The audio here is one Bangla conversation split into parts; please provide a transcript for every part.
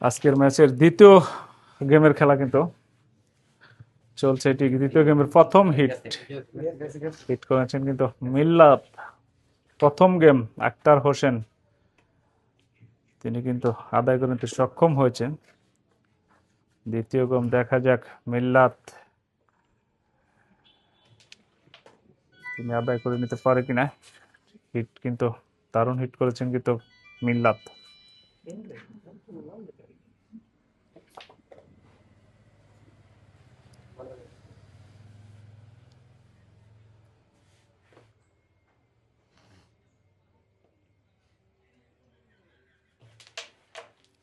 আজকের ম্যাচের দ্বিতীয় গেমের খেলা কিন্তু চলছে। এটি দ্বিতীয় গেমের প্রথম হিট হিট করেছেন কিন্তু মিল্লাত। প্রথম গেম আক্তার হোসেন তিনি কিন্তু আদায় করে নিতে সক্ষম হয়েছেন। দ্বিতীয় গেম দেখা যাক মিল্লাত তিনি আদায় করে নিতে পারে কিনা। হিট কিন্তু দারুণ হিট করেছেন কিন্তু মিল্লাত।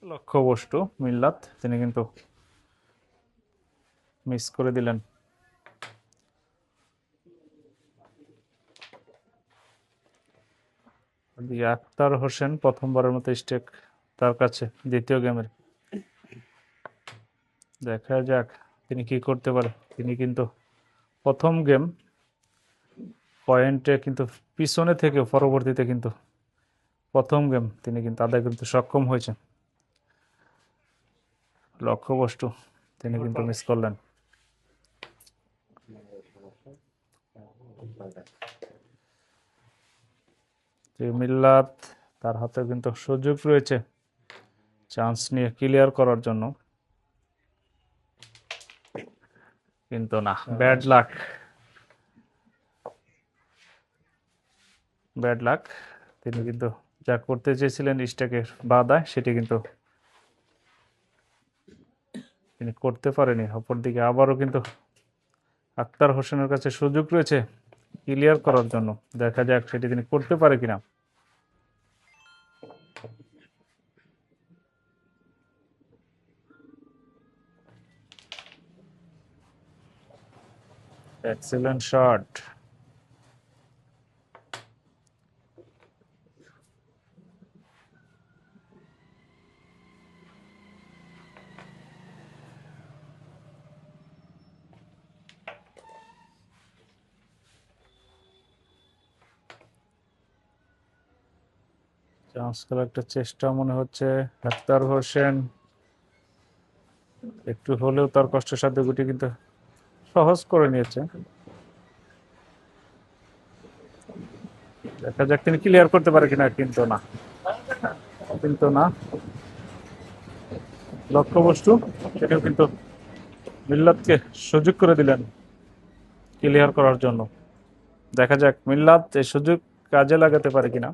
লক্ষ্যবস্তু মিল্লাত তিনি কিন্তু মিস করে দিলেন। আক্তার হোসেন প্রথমবারের মতো স্টেক তার কাছে দ্বিতীয় গেমের। দেখা যাক তিনি কি করতে পারে। তিনি কিন্তু প্রথম গেম পয়েন্টে কিন্তু পিছনে থেকে পরবর্তীতে কিন্তু প্রথম গেম তিনি কিন্তু আদায় করতে সক্ষম হয়েছেন। লক্ষ্যবস্তু তিনি কিন্তু মিস করলেন। মিল্লাত তার হাতে কিন্তু সুযোগ রয়েছে চান্স নিয়ে ক্লিয়ার করার জন্য, কিন্তু না, ব্যাড লাক। Bad luck. তিনি কিন্তু যা করতে চেয়েছিলেন স্টেকের বাধায় সেটি কিন্তু তিনি করতে পারেনি। অপরদিকে আবারও কিন্তু আক্তার হোসেনের কাছে সুযোগ রয়েছে ক্লিয়ার করার জন্য। দেখা যাক সেটি তিনি করতে পারে কিনা। Excellent shot. চান্স খেলার একটা চেষ্টা মনে হচ্ছে আক্তার হোসেন। একটু হলেও তার কষ্টসাধ্য গুটি কিন্তু সহজ করে নিয়েছে। দেখা যাক তিনি ক্লিয়ার করতে পারে কিনা, কিন্তু না, কিন্তু না। লক্ষ্যবস্তু সেটাও কিন্তু মিল্লাতকে সুযোগ করে দিলেন ক্লিয়ার করার জন্য। দেখা যাক মিল্লাত এই সুযোগ কাজে লাগাতে পারে কিনা।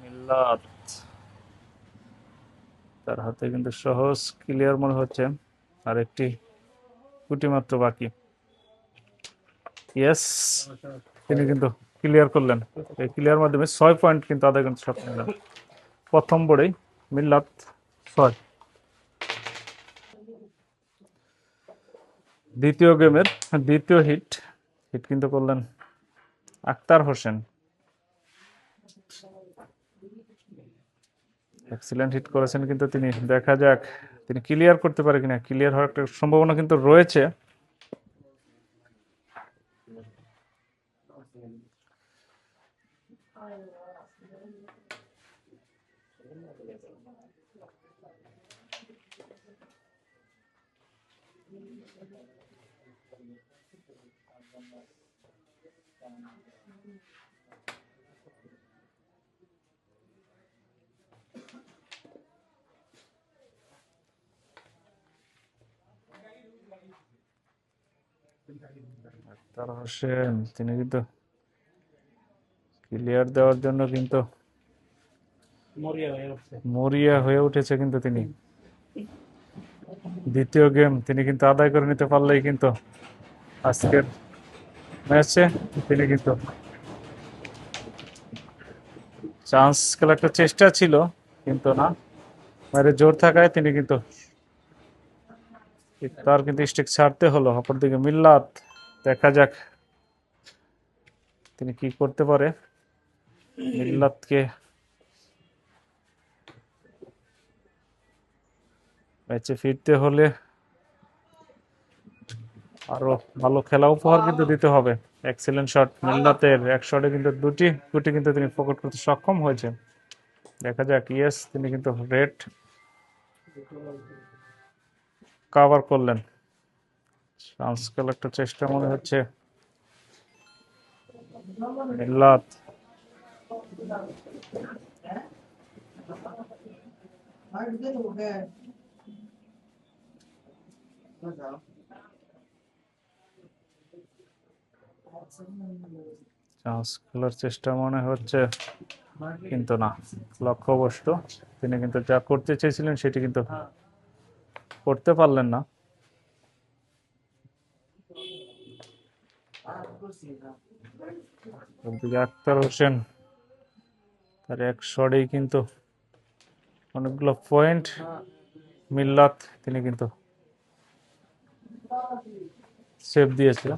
মিল্লাত তার হাতে কিন্তু সহজ ক্লিয়ার মনে হচ্ছে। আর একটি গুটি মাত্র বাকি। ইয়েস, তিনি কিন্তু ক্লিয়ার করলেন। এই ক্লিয়ার মাধ্যমে 6 পয়েন্ট কিন্তু আদায় করতে সক্ষম হলেন। প্রথম বোর্ডেই মিল্লাত 6। দ্বিতীয় গেমের দ্বিতীয় হিট হিট কিন্তু করলেন আক্তার হোসেন। এক্সিলেন্ট হিট করেছেন কিন্তু তিনি। দেখা যাক তিনি ক্লিয়ার করতে পারে কিনা। ক্লিয়ার হওয়ার একটা সম্ভাবনা কিন্তু রয়েছে। আক্তার হোসেন তিনি কিন্তু ক্লিয়ার দেওয়ার জন্য কিন্তু মরিয়া হয়ে উঠেছে কিন্তু তিনি। দ্বিতীয় গেম তিনি কিন্তু আদায় করে নিতে পারলেই কিন্তু আজকের ম্যাচে তিনি কিন্তু চান্স খেলার একটা চেষ্টা ছিল, কিন্তু না, বাইরে জোর থাকায় তিনি কিন্তু তার কিন্তু স্টিক ছাড়তে হলো। অপরদিকে মিল্লাত, দেখা যাক তিনি কি করতে পারে। মিল্লাতকে ম্যাচে ফিরতে হলে আরো ভালো খেলা উপহার কিন্তু দিতে হবে। এক্সিলেন্ট শট মিল্লাতের, এক শটে কিন্তু দুটি গুটি কিন্তু তিনি পকেট করতে সক্ষম হয়েছে। দেখা যাক। ইয়েস, তিনি কিন্তু রেড কভার করলেন। চান্স খেলার একটা চেষ্টা মনে হচ্ছে মিল্লাত। চান্স খেলার চেষ্টা মনে হচ্ছে, কিন্তু না, লক্ষ্যবস্তু। তিনি কিন্তু যা করতে চেয়েছিলেন সেটি কিন্তু করতে পারলেন না। ওদিকে আক্তার হোসেন, তার এক শটেই কিন্তু অনেকগুলো পয়েন্ট। মিল্লাত, তিনি কিন্তু সেভ দিয়েছে।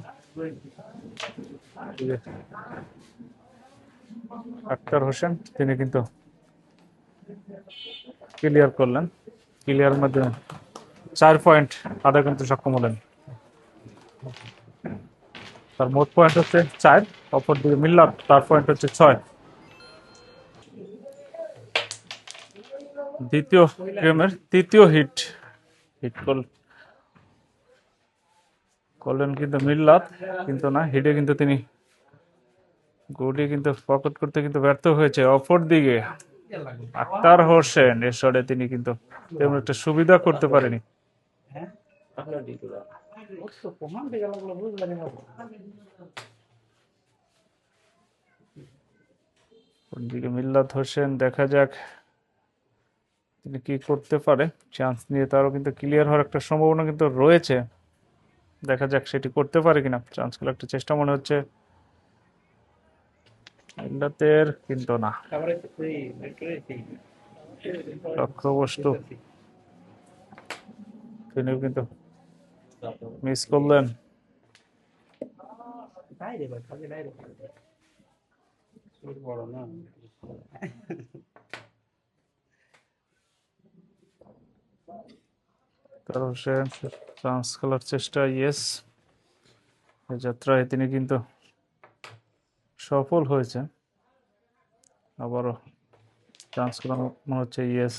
আক্তার হোসেন, তিনি কিন্তু ক্লিয়ার করলেন। ক্লিয়ার মাধ্যমে 4 পয়েন্ট আদায় করতে সক্ষম হলেন। তার মোট পয়েন্ট হচ্ছে 4, অপরদিকে মিল্লাত, তার পয়েন্ট হচ্ছে 6। দ্বিতীয় গেমের তৃতীয় হিট করলেন কিন্তু মিল্লাত, কিন্তু না, হিটে কিন্তু তিনি গুটি কিন্তু পকেট করতে কিন্তু ব্যর্থ হয়েছে। অপর দিকে আক্তার হোসেন, এর শটে তিনি কিন্তু তেমন একটা সুবিধা করতে পারেনি। ওদিকে মিল্লাত হোসেন, দেখা যাক তিনি কি করতে পারে। চান্স নিয়ে তারও কিন্তু ক্লিয়ার হওয়ার একটা সম্ভাবনা কিন্তু রয়েছে। দেখা যাক সেটি করতে পারে কিনা। চান্স খেলার একটা চেষ্টা মনে হচ্ছে মিল্লাতের, কিন্তু না, লক্ষ্যবস্তু তিনিও কিন্তু মিস করলেন। আক্তার হোসেন চান্স খেলার চেষ্টা, ইয়েস, এই যাত্রায় তিনি কিন্তু সফল হয়েছে। আবারও চান্স খেলা মনে হচ্ছে, ইয়েস।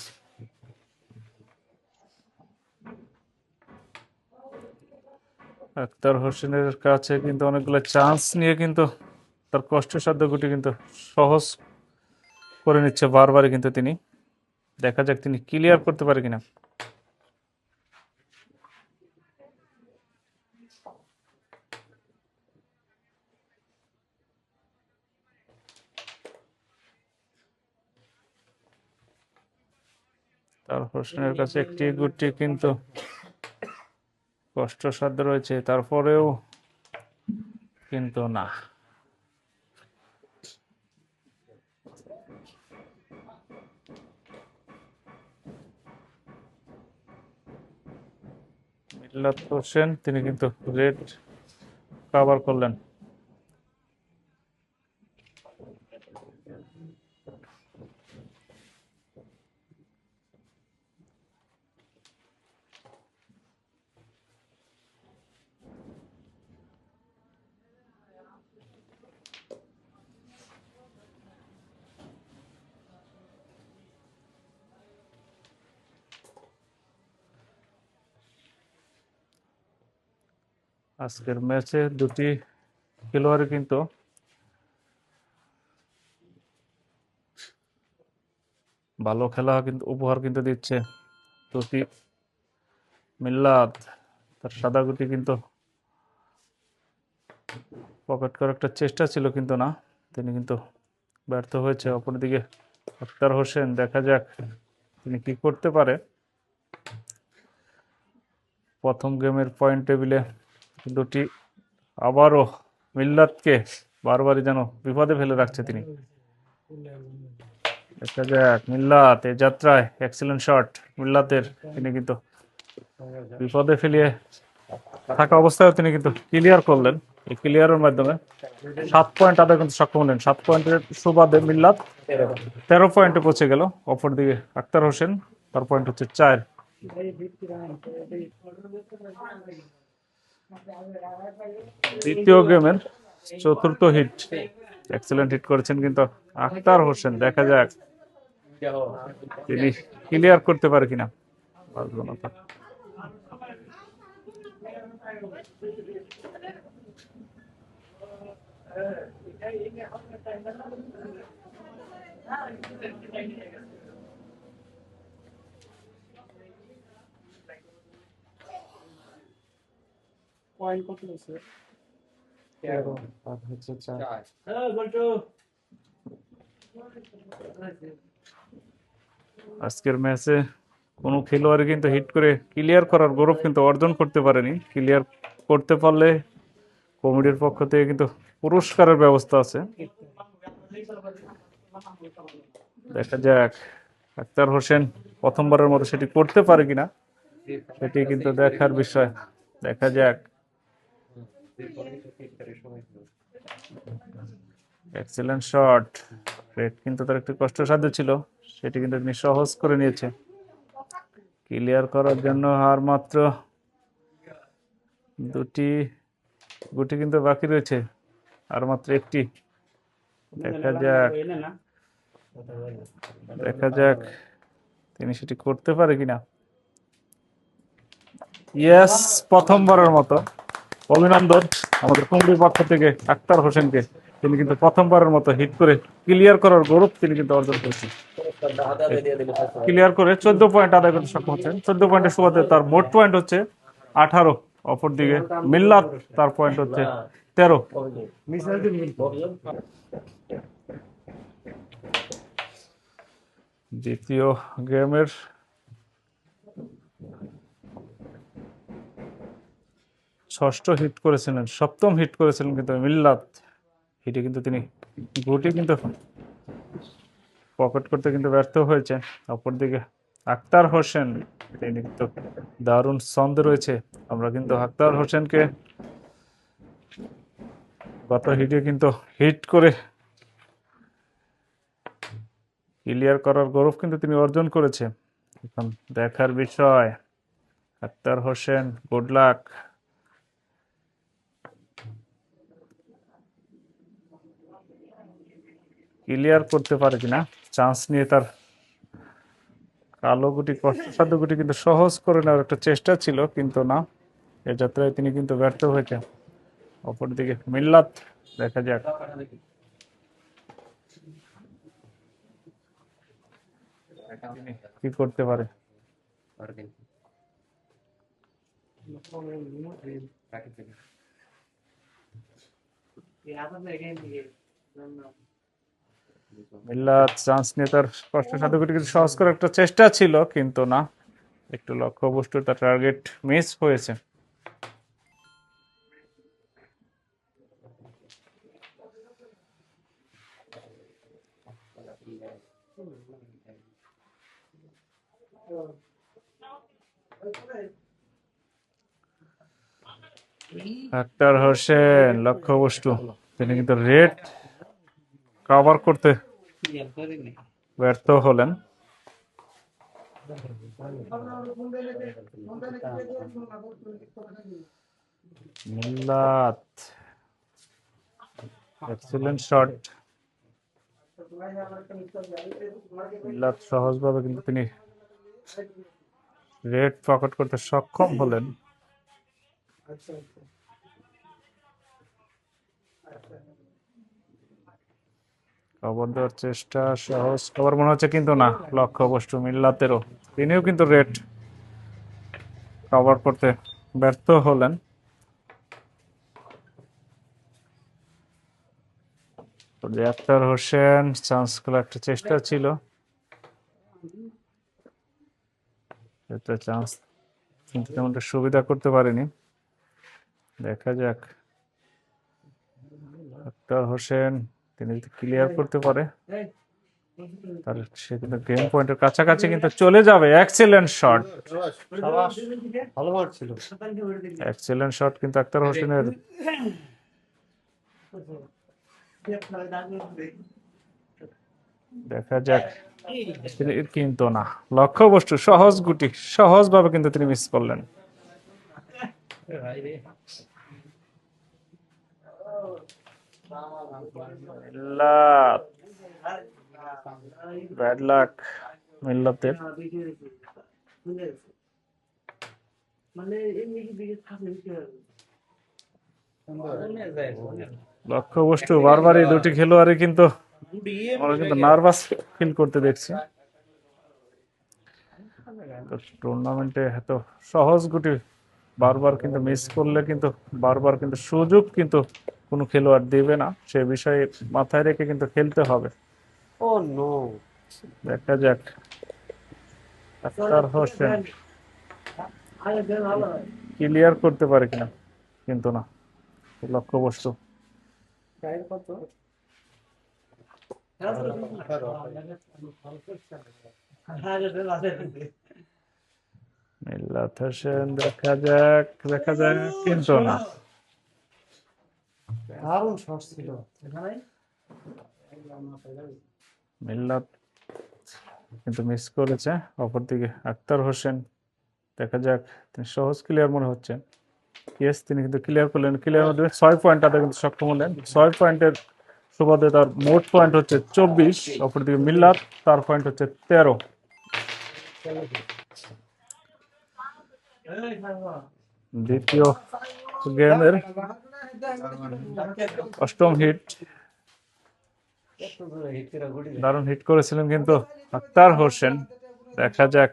আক্তার হোসেনের কাছে কিন্তু অনেকগুলো চান্স নিয়ে কিন্তু তার কষ্টসাধ্য গুটি কিন্তু সহজ করে নিচ্ছে বারবারই কিন্তু তিনি। দেখা যাক তিনি ক্লিয়ার করতে পারে কিনা। তার হোসেনের কাছে একটি গুটি কিন্তু কষ্টসাধ্য রয়েছে, তারপরেও কিন্তু না। মিল্লাত হোসেন, তিনি কিন্তু রেড কভার করলেন। আজকের ম্যাচে দুটি খেলোয়াড়ই কিন্তু ভালো খেলা কিন্তু উপহার কিন্তু দিচ্ছে। দুটি মিল্লাত, তার সাদা গুটি কিন্তু পকেট করার একটা চেষ্টা ছিল, কিন্তু না, তিনি কিন্তু ব্যর্থ হয়েছে। অপরদিকে আক্তার হোসেন, দেখা যাক তিনি কি করতে পারে। প্রথম গেমের পয়েন্ট টেবিলে দুটি আবারও মিল্লাতকে বারবারই যেন বিপদে ফেলে রাখছে তিনি। দেখা যাক মিল্লাত এই যাত্রায়, এক্সিলেন্ট শট মিল্লাতের, তিনি কিন্তু বিপদে ফেলিয়ে থাকা অবস্থায় তিনি কিন্তু ক্লিয়ার করলেন। এই ক্লিয়ারের মাধ্যমে 7 পয়েন্ট আদায় করতে সক্ষম হলেন। 7 পয়েন্টের সুবাদে মিল্লাত 13 পয়েন্টে পৌঁছে গেল। অপরদিকে আক্তার হোসেন, তার পয়েন্ট হচ্ছে 4। দ্বিতীয় গেমের চতুর্থ হিট, এক্সেলেন্ট হিট করেছেন কিন্তু আখতার হোসেন। দেখা যাক তিনি ক্লিয়ার করতে পারে কিনা। পারলো না তো। পয়েন্ট কত আছে? 13 আর হচ্ছে 4। আজকের ম্যাচে কোনো খেলোয়াড়ই কিন্তু হিট করে ক্লিয়ার করার গৌরব কিন্তু অর্জন করতে পারেনি। ক্লিয়ার করতে পারলে কমিটির পক্ষ থেকে কিন্তু পুরস্কারের ব্যবস্থা আছে। দেখা যাক আখতার হোসেন প্রথমবারের মতো সেটি করতে পারে কিনা, সেটি কিন্তু দেখার বিষয়। দেখা যাক। Excellent shot. রেড কিন্তু তার একটু কষ্টসাধ্য ছিল, সেটি কিন্তু তিনি সহজ করে নিয়েছে। ক্লিয়ার করার জন্য আর মাত্র দুটি গুটি কিন্তু বাকি রয়েছে, আর মাত্র একটি। দেখা যাক, দেখা যাক তিনি সেটি করতে পারে কিনা। ইয়েস, প্রথমবারের মতো অভিনন্দন আমাদের কুমড়ির পক্ষ থেকে আখতার হোসেনকে। তিনি কিন্তু প্রথমবারের মতো হিট করে ক্লিয়ার করার গৌরব তিনি কিন্তু অর্জন করেছেন। ক্লিয়ার করে 14 পয়েন্ট আদায় করতে সক্ষম হচ্ছেন। 14 পয়েন্টের সুবাদে তার মোট পয়েন্ট হচ্ছে 18। অপরদিকে মিল্লাত তার পয়েন্ট হচ্ছে 13। দ্বিতীয় গেমের ষষ্ঠ হিট করেছিলেন, সপ্তম হিট করেছিলেন কিন্তু মিল্লাত। হিটে কিন্তু তিনি গুটি কিন্তু পকেট করতে কিন্তু ব্যর্থ হয়েছে। অপরদিকে আখতার হোসেন তিনি কিন্তু দারুণ ছন্দে রয়েছে। আমরা কিন্তু আখতার হোসেনকে গত হিটে কিন্তু হিট করে ক্লিয়ার করার গৌরব কিন্তু তিনি অর্জন করেছে। এখন দেখার বিষয় Akhtar Hossain, good luck. Clear করতে পারে কিনা, চান্স নিয়ে তার কালো গুটি, কষ্টসাধ্য গুটি কিন্তু সহজ করে নেওয়ার একটা চেষ্টা ছিল, কিন্তু না, এ যাত্রায় তিনি কিন্তু ব্যর্থ হয়েছেন। অপরদিকে মিল্লাত, দেখা যাক কি করতে পারে। মিল্লাত চান্স নিয়ে তার কষ্টসাধ্য গুটি কিন্তু সহজ করার একটা চেষ্টা ছিল, কিন্তু না, একটু লক্ষ্যবস্তু তার টার্গেট মিস হয়েছে। আখতার হোসেন লক্ষ্যবস্তু, তিনি কিন্তু রেড কভার করতে ব্যর্থ হলেন। মিল্লাত, এক্সিলেন্ট শট। মিল্লাত সহজভাবে কিন্তু তিনি রেড পকেট করতে সক্ষম হলেন। কভার দেওয়ার চেষ্টা, সহজ কভার মনে হচ্ছে, কিন্তু না, লক্ষ্যবস্তু মিল্লাতেরও। তিনিও কিন্তু রেড কভার করতে ব্যর্থ হলেন। আখতার হোসেন চান্স গুলো একটা চেষ্টা ছিল, একটা চান্স কিন্তু তেমনটা সুবিধা করতে পারেনি। দেখা যাক আখতার হোসেন তিনি যদি ক্লিয়ার করতে পারে তার সে কিন্তু গেম পয়েন্টের কাছাকাছি কিন্তু চলে যাবে। এক্সিলেন্ট শট, ভালো মার ছিল। এক্সিলেন্ট শট কিন্তু আখতার হোসেনের। দেখা যাক তিনি কিন্তু না, লক্ষ্যবস্তু সহজ গুটি সহজভাবে কিন্তু তিনি মিস করলেন। মিল্লাত, ব্যাড লাক মিল্লাতের। লক্ষ্যবস্তু বারবার এই দুটি খেলোয়াড়ই কিন্তু আমরা কিন্তু নার্ভাস ফিল করতে দেখছি। টুর্নামেন্টে এত সহজ গুটি বারবার কিন্তু মিস করলে কিন্তু বারবার কিন্তু সুযোগ কিন্তু কোনো খেলোয়াড় দেবে না, সে বিষয়ে মাথায় রেখে কিন্তু খেলতে হবে। Oh no. দেখা যাক আখতার হোসেন ক্লিয়ার করতে পারে কিনা, কিন্তু না, লক্ষ্যবস্তু। মিল্লাত হোসেন, দেখা যাক কিন্তু না। দারুণ শট ছিল। মিল্লাত কিন্তু মিস করেছে। অপরদিকে আখতার হোসেন, দেখা যাক, তিনি সহজ ক্লিয়ার মনে হচ্ছে। ইয়েস, তিনি কিন্তু ক্লিয়ার করলেন। ক্লিয়ার মধ্যে 6 পয়েন্ট আদায় কিন্তু সক্ষম হলেন। 6 পয়েন্টের সুবাদে তার মোট পয়েন্ট হচ্ছে 24। অপরদিকে মিল্লাত, তার পয়েন্ট হচ্ছে 13। দ্বিতীয় গেমের 8ম হিট, দারুণ হিট করেছিলেন কিন্তু আখতার হোসেন। দেখা যাক,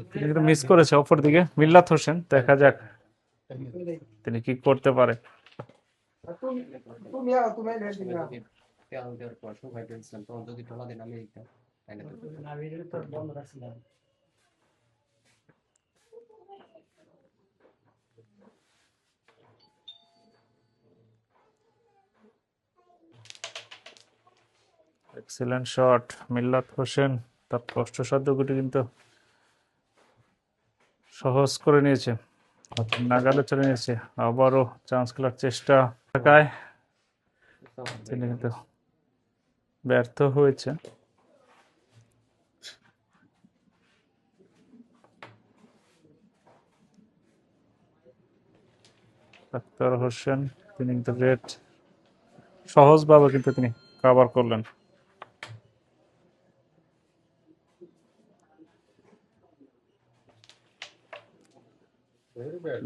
তিনি কিন্তু মিস করেছে। অপরদিকে মিল্লাত হোসেন, দেখা যাক তিনি কি করতে পারে। এক্সিলেন্ট শট মিল্লাত হোসেন, তার কষ্টসাধ্য গুটি কিন্তু সহজ করে নিয়েছে, নাগালে চলে নিয়েছে। আবারও চান্স খেলার চেষ্টা থাকায় তিনি কিন্তু ব্যর্থ হয়েছে। আখতার হোসেন, তিনি কিন্তু রেড সহজভাবে কিন্তু তিনি কভার করলেন।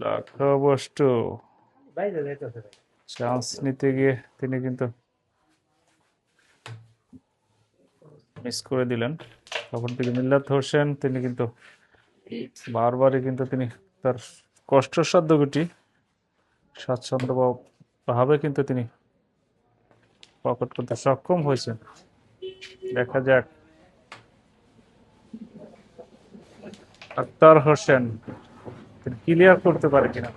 লক্ষ্যবস্তু চান্স নিতে গিয়ে তিনি কিন্তু মিস করে দিলেন। অপরদিকে মিল্লাত হোসেন, তিনি কিন্তু বারবারই কিন্তু তিনি তার কষ্টসাধ্য গুটি স্বাচ্ছন্দ্য ভাবে কিন্তু তিনি পকেট করতে সক্ষম হয়েছেন। দেখা যাক আখতার হোসেন তিনি ক্লিয়ার করতে পারে কিনা।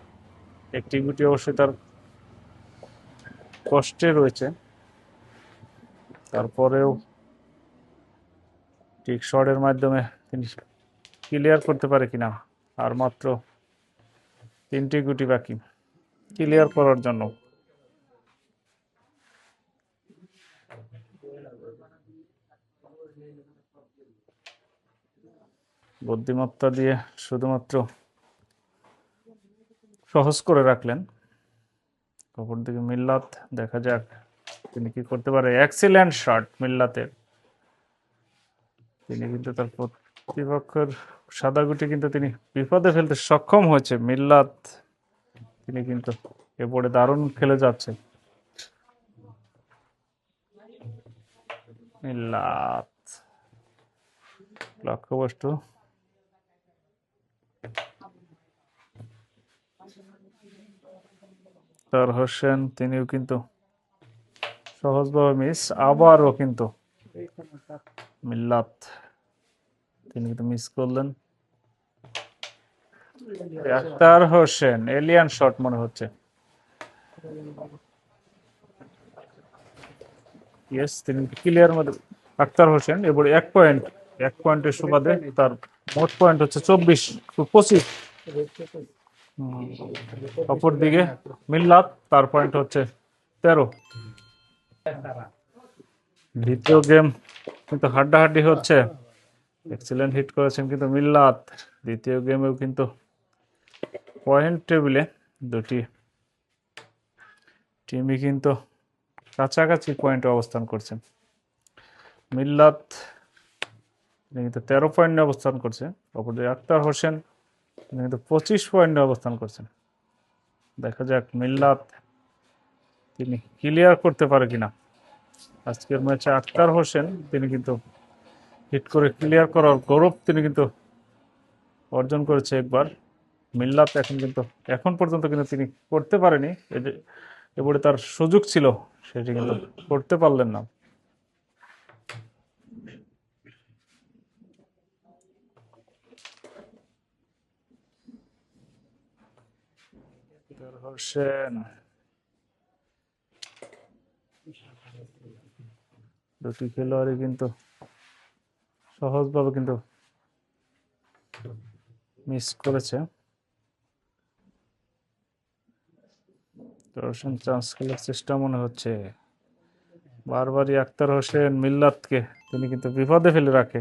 একটি গুটি অবশ্যই তার কষ্টে রয়েছে, তারপরেও ঠিক শটের মাধ্যমে তিনি ক্লিয়ার করতে পারে কিনা। আর মাত্র 3টি গুটি বাকি ক্লিয়ার করার জন্য। বুদ্ধিমত্তা দিয়ে শুধুমাত্র সহজ করে রাখলেন। অপরদিকে মিল্লাত, দেখা যাক তিনি কি করতে পারে। এক্সিলেন্ট শট মিল্লাতের, তিনি কিন্তু তার প্রতিপক্ষের সাদা গুটি কিন্তু তিনি বিপদে ফেলতে সক্ষম হয়েছে। মিল্লাত, তিনি কিন্তু এ বোর্ডে দারুণ খেলে যাচ্ছে। মিল্লাত, লক্ষ্যবস্তু আখতার হোসেন, তিনিও কিন্তু সহজভাবে মিস। আবারও কিন্তু মিল্লাত, তিনি কিন্তু মিস করলেন। আখতার হোসেন, এলিয়ান শট মনে হচ্ছে। ইয়েস, তিনি ক্লিয়ার মধ্যে আখতার হোসেন এবারে 1 পয়েন্ট, 1 পয়েন্টের সুবাদে তার মোট পয়েন্ট হচ্ছে 25। অপরদিকে মিল্লাত, তার পয়েন্ট হচ্ছে 13। দ্বিতীয় গেম কিন্তু হাড্ডাহাড্ডি হচ্ছে। এক্সিলেন্ট হিট করেছেন কিন্তু মিল্লাত। দ্বিতীয় গেমেও কিন্তু পয়েন্ট টেবিলে দুটি টিমই কিন্তু কাছাকাছি পয়েন্টে অবস্থান করছেন। মিল্লাত তিনি কিন্তু 13 পয়েন্টে অবস্থান করছে, অপরদিকে আক্তার হোসেন তিনি কিন্তু 25 পয়েন্টে অবস্থান করছেন। দেখা যাক মিল্লাত তিনি ক্লিয়ার করতে পারে কিনা। আজকের ম্যাচে আক্তার হোসেন তিনি কিন্তু হিট করে ক্লিয়ার করার গৌরব তিনি কিন্তু অর্জন করেছে একবার। মিল্লাত এখন পর্যন্ত কিন্তু তিনি করতে পারেনি, এবারে তার সুযোগ ছিল, সেটি কিন্তু করতে পারলেন না। আক্তার হোসেন দুটি খেলোয়াড়ই কিন্তু সহজভাবে কিন্তু মিস করেছে। হোসেন চান্স খেলার চেষ্টা মনে হচ্ছে, বারবারই আক্তার হোসেন মিল্লাতকে তিনি কিন্তু বিপদে ফেলে রাখে।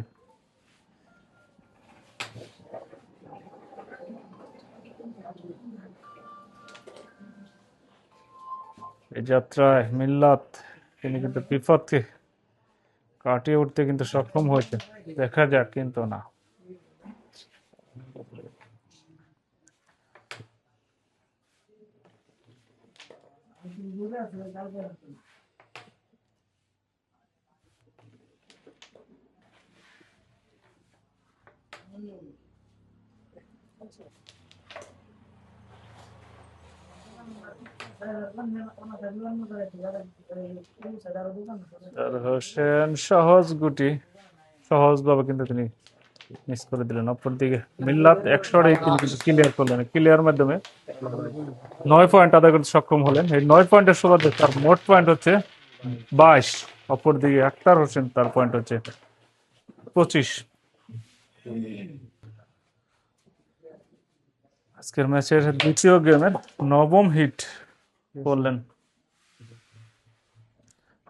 এই যাত্রায় মিল্লাত তিনি কিন্তু বিপদকে কাটিয়ে উঠতে কিন্তু সক্ষম হয়েছে। দেখা যাক, কিন্তু না। হোসেন সহজ গুটি সহজভাবে কিন্তু তিনি মিস করে দিলেন। অপরদিকে মিল্লাত 1 শটে তিনি কিন্তু ক্লিয়ার করলেন। ক্লিয়ার মাধ্যমে 9 পয়েন্ট আদায় করতে সক্ষম হলেন। এই 9 পয়েন্টের সুবাদে তার মোট পয়েন্ট হচ্ছে 22। অপরদিকে আক্তার হোসেন তার পয়েন্ট হচ্ছে 25। আজকের ম্যাচের দ্বিতীয় গেমের 9ম হিট করলেন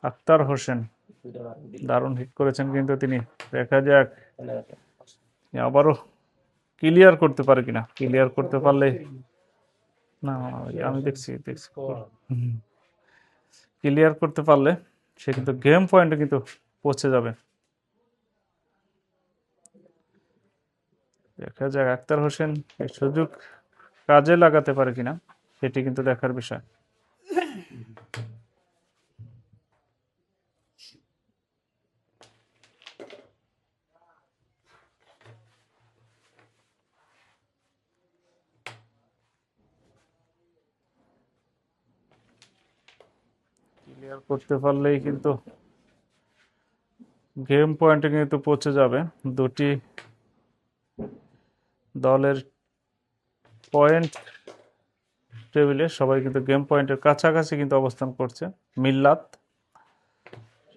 আক্তার হোসেন। দারুণ হিট করেছেন কিন্তু তিনি। দেখা যাক আবারও ক্লিয়ার করতে পারে কিনা। ক্লিয়ার করতে পারলে না, আমি দেখছি ক্লিয়ার করতে পারলে সে কিন্তু গেম পয়েন্টে কিন্তু পৌঁছে যাবে। দেখা যাক আক্তার হোসেন এই সুযোগ কাজে লাগাতে পারে কিনা, সেটি কিন্তু দেখার বিষয়। ক্লিয়ার করতে পারলেই কিন্তু গেম পয়েন্টে কিন্তু পৌঁছে যাবে। দুটি দলের পয়েন্ট টেবিলে সবাই কিন্তু গেম পয়েন্টের কাছাকাছি কিন্তু অবস্থান করছে। মিল্লাত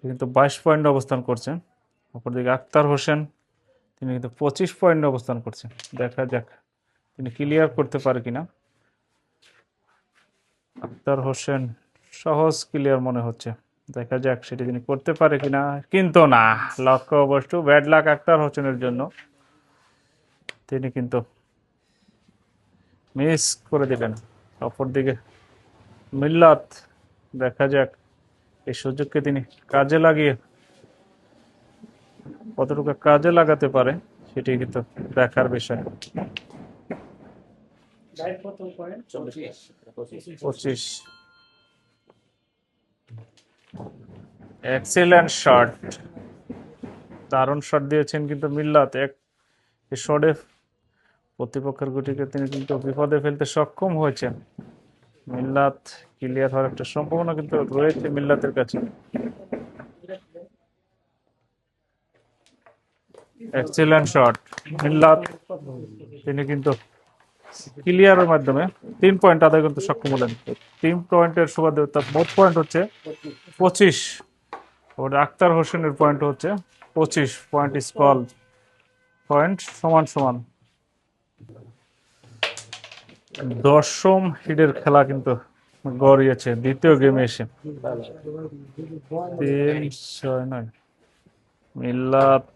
কিন্তু 22 পয়েন্টে অবস্থান করছে। অপরদিকে আক্তার হোসেন তিনি কিন্তু 25 পয়েন্টে অবস্থান করছেন। দেখা যাক তিনি ক্লিয়ার করতে পারে কিনা। আক্তার হোসেন সহজ ক্লিয়ার মনে হচ্ছে, দেখা যাক সেটি তিনি করতে পারে কিনা। কিন্তু না, লক্ষ্যবস্তু ব্যাড লাক আক্তার হোসেনের জন্য। তিনি কিন্তু মিস করে দিলেন। অপরদিকে মিল্লাত দেখা যাক এই সুযোগকে তিনি কাজে লাগিয়ে কতটুকু কাজে লাগাতে পারে, সেটি কিন্তু দেখার বিষয়। 25। এক্সিলেন্ট শট, দারুণ শট দিয়েছেন কিন্তু মিল্লাত। এই শটে প্রতিপক্ষের গুটিকে তিনি কিন্তু বিপদে ফেলতে সক্ষম হয়েছেন। মিল্লাত ক্লিয়ার হওয়ার একটা সম্ভাবনা কিন্তু রয়েছে মিল্লাতের কাছে। এক্সিলেন্ট শট মিল্লাত, তিনি কিন্তু ক্লিয়ারের মাধ্যমে 3 পয়েন্ট আদায় করতে সক্ষম হলেন। 3 পয়েন্টের সুবাদে তার মোট পয়েন্ট হচ্ছে 25। ওর আক্তার হোসেনের পয়েন্ট হচ্ছে 25 পয়েন্ট। স্কল পয়েন্ট সমান সমান। 10ম হিটের খেলা কিন্তু গড়িয়েছে দ্বিতীয় গেমে এসে। 3-6 নয়, মিল্লাত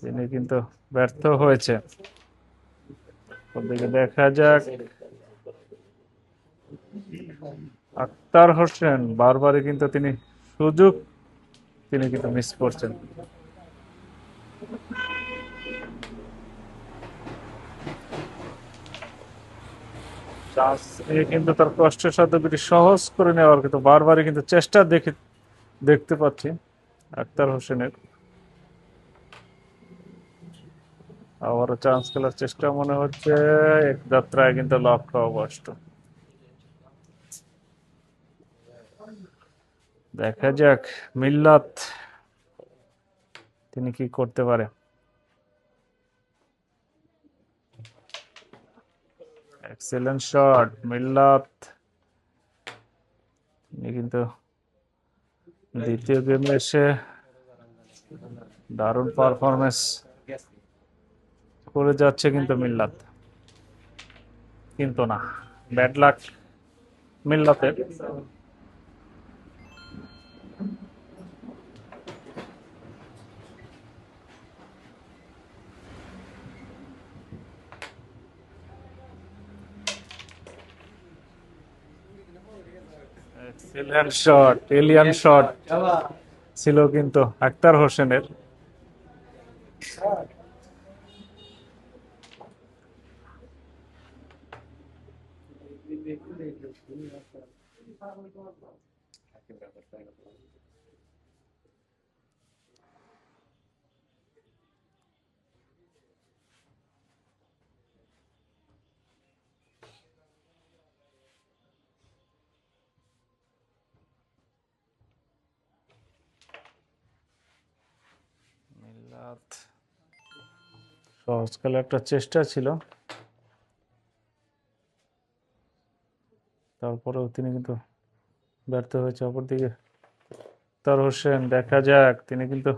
তিনি কিন্তু ব্যর্থ হয়েছে। ওদিকে দেখা যাক আক্তার হোসেন, বারবারই কিন্তু তিনি সুযোগ তিনি কিন্তু মিস করছেন। চান্স নিয়ে কিন্তু তার কষ্টের সাথে দুটি সহজ করে নেওয়ার কিন্তু বারবারই কিন্তু চেষ্টা দেখতে পাচ্ছি আক্তার হোসেনের। আবারও চান্স খেলার চেষ্টা মনে হচ্ছে, এক যাত্রায় কিন্তু লক্ষ্য অবষ্ট। দেখা যাক মিল্লাত তিনি কি করতে পারে। এক্সেলেন্ট শট মিল্লাত, তিনি কিন্তু দ্বিতীয় গেমে এসে দারুণ পারফরমেন্স করে যাচ্ছে কিন্তু মিল্লাত, কিন্তু না, ব্যাড লাক মিল্লাতের। এক্সেলেন্ট শট, এলিয়ান শট ছিল কিন্তু আক্তার হোসেনের। মিল্লাত সহজ খেলার একটা চেষ্টা ছিল, তারপরেও তিনি কিন্তু ব্যর্থ হয়েছে। অপরদিকে আক্তার হোসেন, দেখা যাক তিনি কিন্তু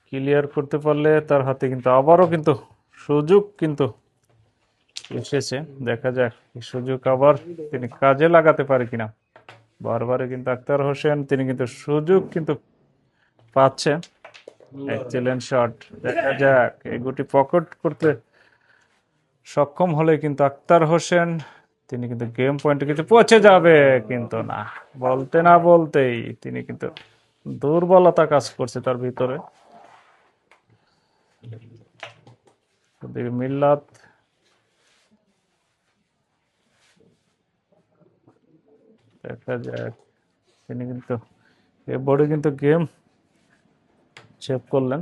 ক্লিয়ার করতে পারলে তার হাতে কিন্তু আবারও কিন্তু সুযোগ কিন্তু এসেছে। দেখা যাক এই সুযোগ আবার তিনি কাজে লাগাতে পারে কিনা। বারবারে কিন্তু আক্তার হোসেন তিনি কিন্তু সুযোগ কিন্তু পাচ্ছে। এক্সেলেন্ট শট, দেখা যাক এই গুটি পকেট করতে সক্ষম হলে কিন্তু আক্তার হোসেন তিনি কিন্তু গেম পয়েন্টে কিন্তু পৌঁছে যাবে, কিন্তু না, বলতে না বলতেই তিনি কিন্তু দুর্বলতা কাজ করছে তার ভিতরে। মিল্লাত দেখা যাক তিনি কিন্তু এ বোর্ডে কিন্তু গেম সেভ করলেন।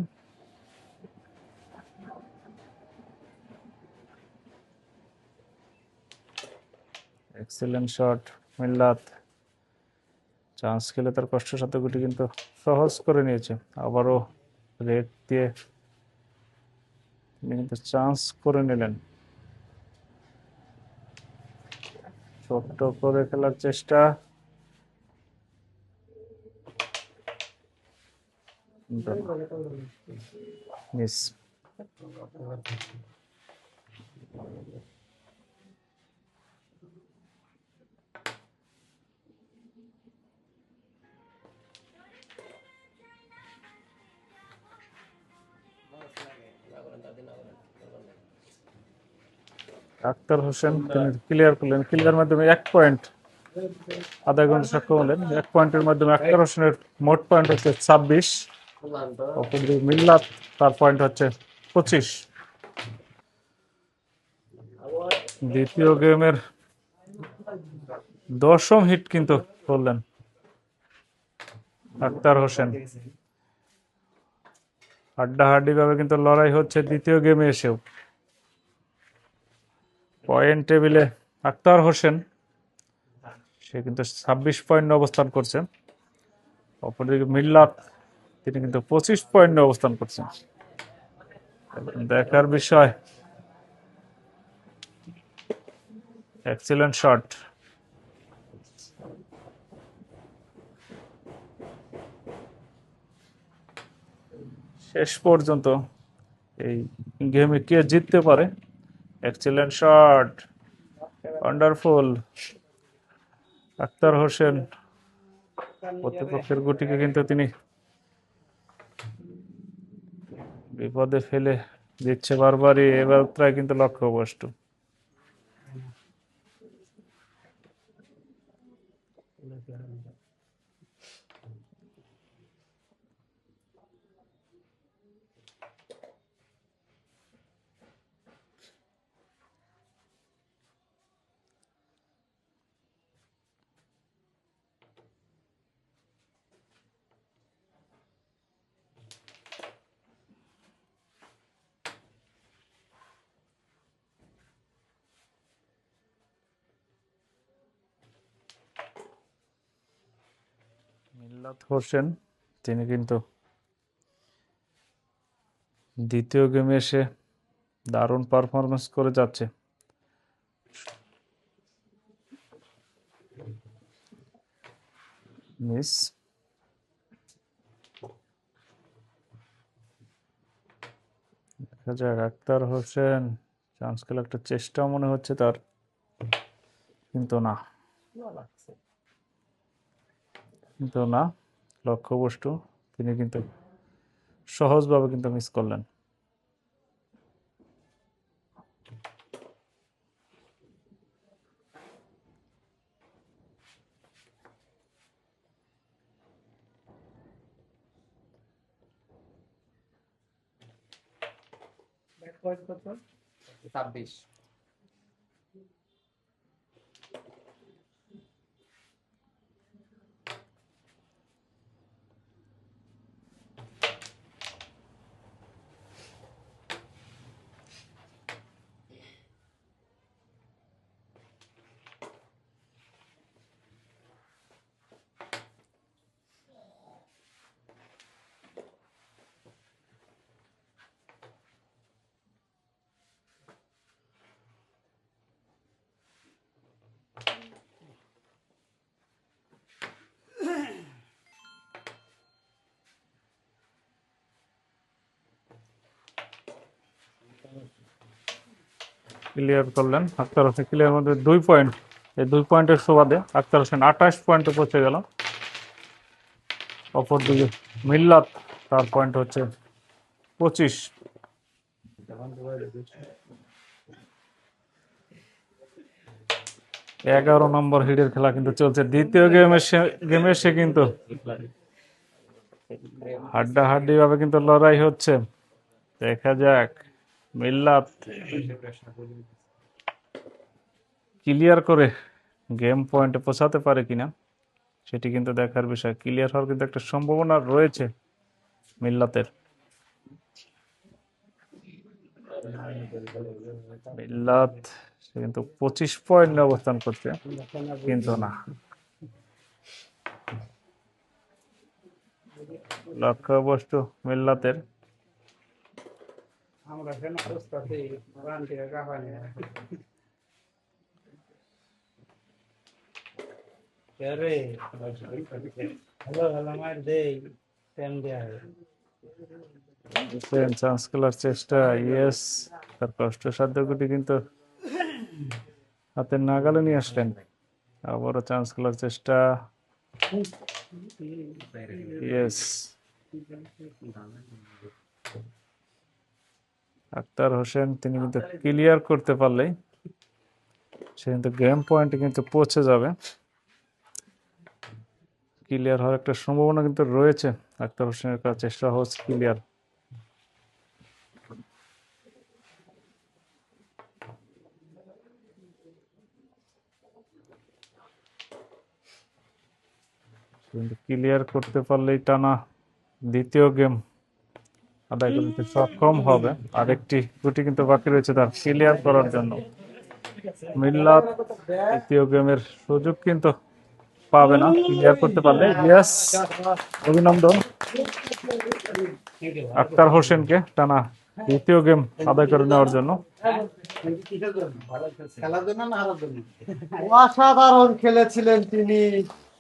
এক্সেলেন্ট শট মিল্লাত, চান্স খেলে তার কষ্টের সাথে গুটি কিন্তু সহজ করে নিয়েছে। আবারও রেড দিয়ে তিনি কিন্তু চান্স করে নিলেন। ছোট্ট করে খেলার চেষ্টা, মিস। আক্তার হোসেন তিনি ক্লিয়ার করলেন, ক্লিয়ার মাধ্যমে 1 পয়েন্ট আদায় করতে সক্ষম হলেন। 1 পয়েন্টের মাধ্যমে আক্তার হোসেনের মোট পয়েন্ট হচ্ছে 26, অপরদিকে মিল্লাত তার পয়েন্ট হচ্ছে 25। দ্বিতীয় গেমের 10ম হিট কিন্তু করলেন আক্তার হোসেন। হাড্ডাহাড্ডি ভাবে কিন্তু লড়াই হচ্ছে দ্বিতীয় গেমে এসেও। পয়েন্ট টেবিলে আক্তার হোসেন সে কিন্তু 26 পয়েন্ট অবস্থান করছে। অপরদিকে মিল্লাত তিনি কিন্তু 25 পয়েন্ট অবস্থান করছেন। দেখার বিষয়। এক্সেলেন্ট শট, শেষ পর্যন্ত এই গেমে কে জিততে পারে। Excellent shot, wonderful. Akhtar Hossain প্রতিপক্ষের গুটিকে কিন্তু তিনি বিপদে ফেলে দিচ্ছে বারবারই, এবার প্রায় কিন্তু লক্ষ্যবস্তু। মিল্লাত হোসেন তিনি কিন্তু দ্বিতীয় গেমে এসে দারুণ পারফরমেন্স করে যাচ্ছে। মিস, দেখা যাক। আক্তার হোসেন চান্স খেলার একটা চেষ্টা মনে হচ্ছে তার, কিন্তু না, কিন্তু না, লক্ষ্যবস্তু তিনি কিন্তু সহজভাবে কিন্তু মিস করলেন। ব্যাট পয়েন্ট কত? 26। ক্লিয়ার করলেন আক্তার হোসেন। ক্লিয়ার মধ্যে 2 পয়েন্ট, এই 2 পয়েন্টের সুবাদে আক্তার হোসেন 28 পয়েন্টে পৌঁছে গেল। অপরদিকে মিল্লাত, তার পয়েন্ট হচ্ছে 25। 11 নম্বর হিটের খেলা কিন্তু চলছে। দ্বিতীয় গেমে সে কিন্তু হাড্ডাহাড্ডি ভাবে কিন্তু লড়াই হচ্ছে। দেখা যাক মিল্লাত ক্লিয়ার করে গেম পয়েন্টে পৌঁছাতে পারে কিনা, সেটি কিন্তু দেখার বিষয়। ক্লিয়ার হওয়ার কিন্তু একটা সম্ভাবনা রয়েছে মিল্লাতের। মিল্লাত সে কিন্তু 25 পয়েন্ট নিয়ে অবস্থান করছে, কিন্তু না, লক্ষ্যবস্তু মিল্লাতের। আমরা কেন অবস্থাতে রান থেকে কাঁপানি রে। হ্যালো হ্যালো মার দেই টাইম দেয়া চান্স খেলার চেষ্টা, ইয়েস, তার কষ্টসাধ্য গুটি কিন্তু হাতের নাগালে নিয়ে আসলেন। আবারও চান্স খেলার চেষ্টা, ইয়েস। আক্তার হোসেন তিনি কিন্তু ক্লিয়ার করতে পারলেই সে কিন্তু গেম পয়েন্টে কিন্তু পৌঁছে যাবে। ক্লিয়ার হওয়ার একটা সম্ভাবনা কিন্তু রয়েছে আক্তার হোসেনের কাছে। সহজ ক্লিয়ার। কিন্তু ক্লিয়ার করতে পারলেই টানা দ্বিতীয় গেম আদায় করতে সক্ষম হবে। আরেকটি গুটি কিন্তু বাকি রয়েছে তার ক্লিয়ার করার জন্য। মিল্লাত দ্বিতীয় গেমের সুযোগ কিন্তু পাবে না ক্লিয়ার করতে পারলে। ইয়েস, অভিনন্দন আক্তার হোসেনকে টানা দ্বিতীয় গেম আদায় করে নেওয়ার জন্য। খেলার জন্য না হারার জন্য? অসাধারণ খেলেছিলেন তিনি।